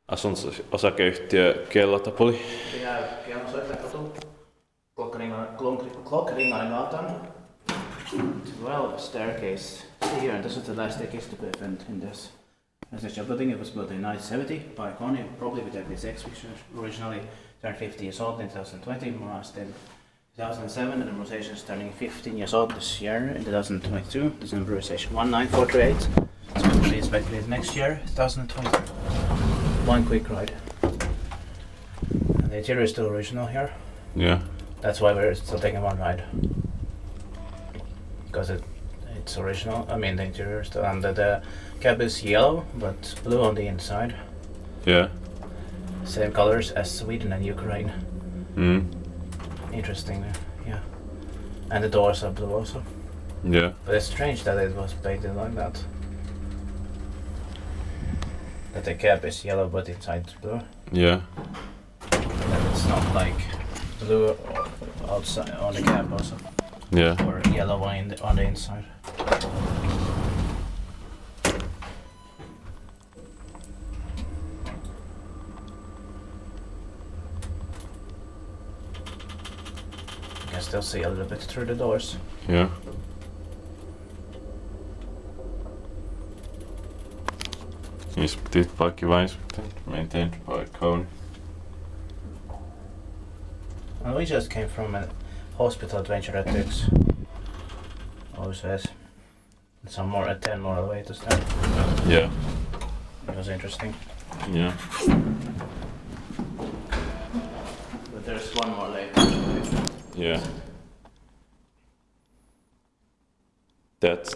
Asunto-osakeyhtiö Kellotapoli. We have Kellonsoittajakatu, Klokkeringalingatan, 12 staircase here, and this is the last staircase to be found in this residential building. It was built in 1970 by Kone, probably with FS6, which originally turned 50 years old in 2020, modernized in 2007, and the modernization is turning 15 years old this year in 2022. This is modernization 19438. It's going to be inspected next year, 2020. One quick ride. And the interior is still original here. Yeah. That's why we're still taking one ride. Because it's original. I mean, the interior is still, and the cab is yellow, but blue on the inside. Yeah. Same colors as Sweden and Ukraine. Mm. Interesting, yeah. And the doors are blue also. Yeah. But it's strange that it was painted like that. That the cab is yellow, but inside it's blue. Yeah. And it's not like blue outside on the cab also. Yeah. Or yellow one on the inside. You can still see a little bit through the doors. Yeah. Inspected by Kiva Inspected, maintained by Kone. And we just came from a hospital adventure at Turks. Also has some more, 10 more away to start. Yeah. It was interesting. Yeah. But there's one more later. Yeah. That's